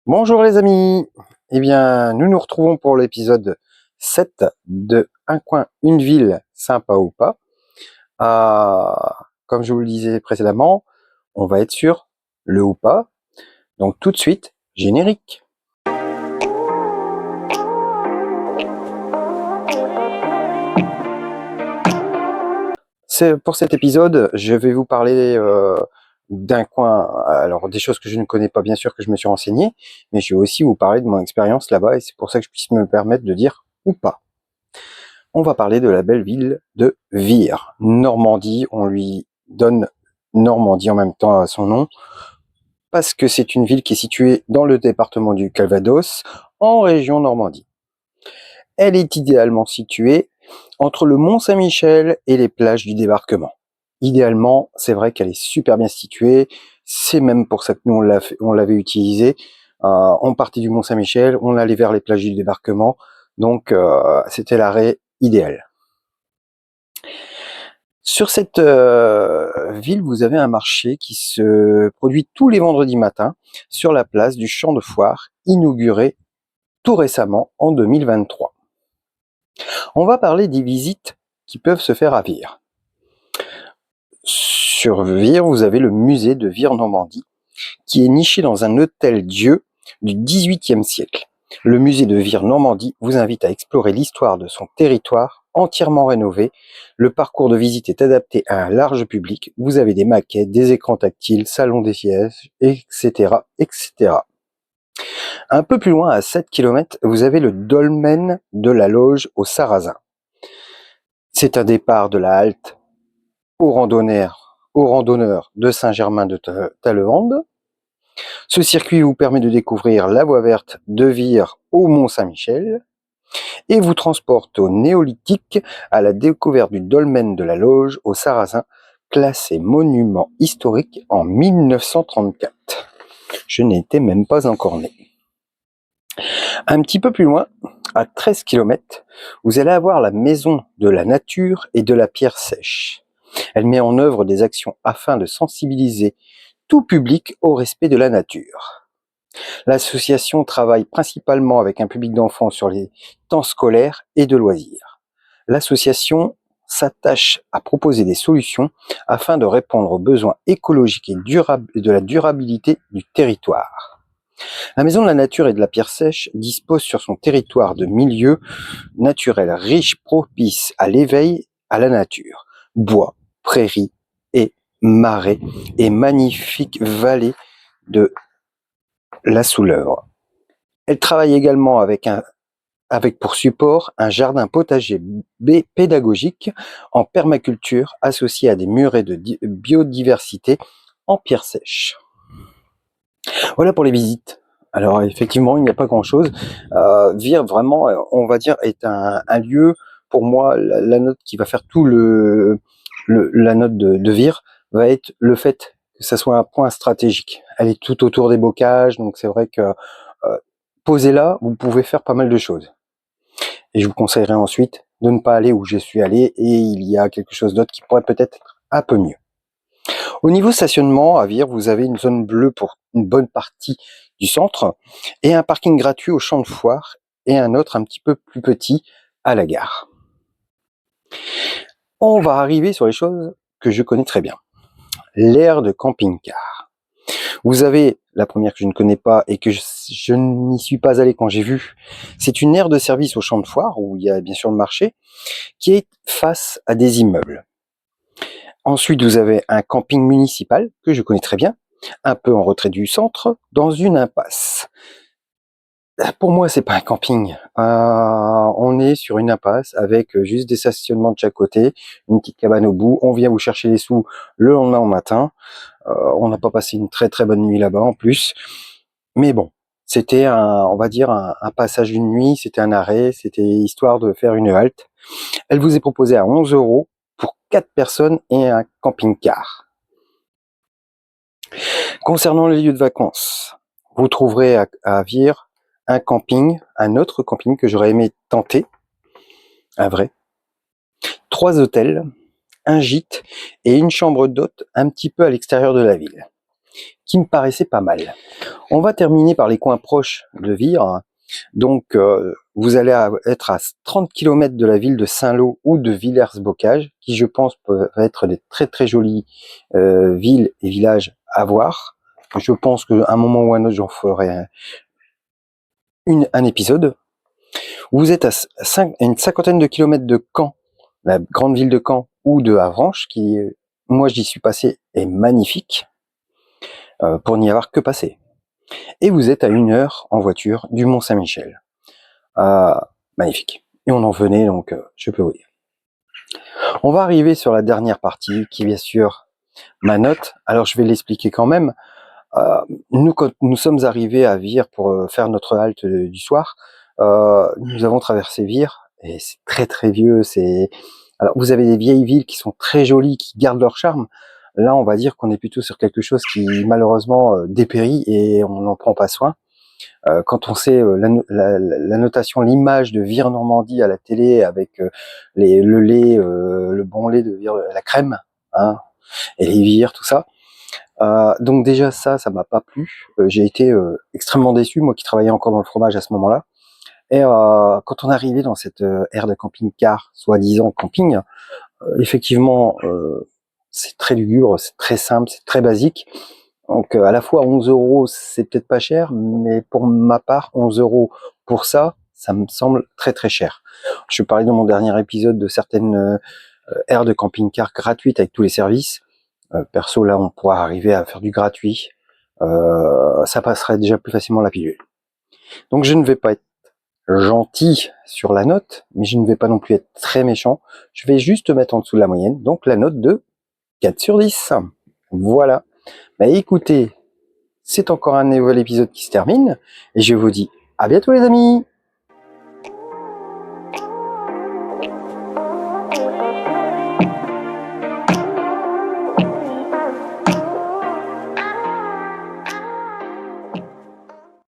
Bonjour les amis, eh bien nous nous retrouvons pour l'épisode 7 de Un coin, une ville, sympa ou pas. Comme je vous le disais précédemment, on va être sur le ou pas, donc tout de suite, générique. Pour cet épisode, je vais vous parler d'un coin, alors des choses que je ne connais pas bien sûr, que je me suis renseigné, mais je vais aussi vous parler de mon expérience là-bas et c'est pour ça que je puisse me permettre de dire ou pas. On va parler de la belle ville de Vire, Normandie. On lui donne Normandie en même temps à son nom, parce que c'est une ville qui est située dans le département du Calvados, en région Normandie. Elle est idéalement située entre le Mont-Saint-Michel et les plages du débarquement. Idéalement, c'est vrai qu'elle est super bien située, c'est même pour ça que nous on l'avait utilisée. On partait du Mont-Saint-Michel, on allait vers les plages du débarquement, donc c'était l'arrêt idéal. Sur cette ville, vous avez un marché qui se produit tous les vendredis matins sur la place du Champ de Foire, inauguré tout récemment en 2023. On va parler des visites qui peuvent se faire à Vire. Sur Vire, vous avez le musée de Vire-Normandie, qui est niché dans un hôtel-dieu du XVIIIe siècle. Le musée de Vire-Normandie vous invite à explorer l'histoire de son territoire entièrement rénové. Le parcours de visite est adapté à un large public. Vous avez des maquettes, des écrans tactiles, salons des sièges, etc., etc. Un peu plus loin, à 7 km, vous avez le dolmen de la Loge au Sarrazin. C'est un départ de la halte aux randonneurs de Saint-Germain-de-Tallevande. Ce circuit vous permet de découvrir la voie verte de Vire au Mont-Saint-Michel et vous transporte au néolithique à la découverte du dolmen de la Loge au Sarrazin, classé monument historique en 1934. Je n'étais même pas encore né. Un petit peu plus loin, à 13 km, vous allez avoir la Maison de la Nature et de la Pierre Sèche. Elle met en œuvre des actions afin de sensibiliser tout public au respect de la nature. L'association travaille principalement avec un public d'enfants sur les temps scolaires et de loisirs. L'association s'attache à proposer des solutions afin de répondre aux besoins écologiques et de la durabilité du territoire. La Maison de la Nature et de la Pierre Sèche dispose sur son territoire de milieux naturels riches propices à l'éveil à la nature. Bois, prairies et marais et magnifiques vallées de la Souleuvre. Elle travaille également avec pour support un jardin potager pédagogique en permaculture associé à des murets de biodiversité en pierre sèche. Voilà pour les visites. Alors effectivement, il n'y a pas grand-chose. Vire vraiment, on va dire, est un lieu, pour moi, la note qui va faire tout la note de Vire va être le fait que ça soit un point stratégique. Elle est tout autour des bocages, donc c'est vrai que posez là, vous pouvez faire pas mal de choses. Et je vous conseillerais ensuite de ne pas aller où je suis allé et il y a quelque chose d'autre qui pourrait peut-être être un peu mieux. Au niveau stationnement, à Vire, vous avez une zone bleue pour une bonne partie du centre et un parking gratuit au champ de foire et un autre un petit peu plus petit à la gare. On va arriver sur les choses que je connais très bien. L'aire de camping-car. Vous avez la première que je ne connais pas et que je n'y suis pas allé quand j'ai vu. C'est une aire de service au champ de foire où il y a bien sûr le marché qui est face à des immeubles. Ensuite, vous avez un camping municipal que je connais très bien, un peu en retrait du centre, dans une impasse. Pour moi, c'est pas un camping. On est sur une impasse avec juste des stationnements de chaque côté, une petite cabane au bout. On vient vous chercher les sous le lendemain au matin. On n'a pas passé une très très bonne nuit là-bas en plus. Mais bon, c'était on va dire un passage d'une nuit, c'était un arrêt, c'était histoire de faire une halte. Elle vous est proposée à 11 € pour 4 personnes et un camping-car. Concernant les lieux de vacances, vous trouverez à Vire un autre camping que j'aurais aimé tenter, un vrai, 3 hôtels, un gîte et une chambre d'hôte un petit peu à l'extérieur de la ville. qui me paraissait pas mal. On va terminer par les coins proches de Vire. Donc, vous allez être à 30 km de la ville de Saint-Lô ou de Villers-Bocage, qui je pense peuvent être des très très jolies villes et villages à voir. Je pense qu'à un moment ou un autre, j'en ferai un épisode. Vous êtes à une cinquantaine de kilomètres de Caen, la grande ville de Caen, ou de Avranches, qui, moi j'y suis passé, est magnifique, pour n'y avoir que passé. Et vous êtes à 1 heure en voiture du Mont-Saint-Michel. Magnifique. Et on en venait, donc je peux vous dire. On va arriver sur la dernière partie, qui est bien sûr ma note. Alors je vais l'expliquer quand même. Nous, quand nous sommes arrivés à Vire pour faire notre halte du soir, nous avons traversé Vire, et c'est très très vieux. Alors vous avez des vieilles villes qui sont très jolies, qui gardent leur charme. Là, on va dire qu'on est plutôt sur quelque chose qui malheureusement dépérit et on n'en prend pas soin. Quand on sait la notation, l'image de Vire Normandie à la télé avec le lait, le bon lait de Vire, la crème, hein, et les vires, tout ça. Donc déjà ça m'a pas plu. J'ai été extrêmement déçu, moi qui travaillais encore dans le fromage à ce moment-là. Et quand on est arrivé dans cette aire de camping-car, soi-disant camping, effectivement, c'est très lugubre, c'est très simple, c'est très basique. Donc à la fois 11 euros, c'est peut-être pas cher, mais pour ma part, 11 euros pour ça, ça me semble très très cher. Je parlais dans mon dernier épisode de certaines aires de camping-car gratuites avec tous les services. Perso, là, on pourra arriver à faire du gratuit. Ça passerait déjà plus facilement la pilule. Donc je ne vais pas être gentil sur la note, mais je ne vais pas non plus être très méchant. Je vais juste mettre en dessous de la moyenne, donc la note de 4 sur 10. Voilà. Bah écoutez, c'est encore un nouvel épisode qui se termine, et je vous dis à bientôt les amis.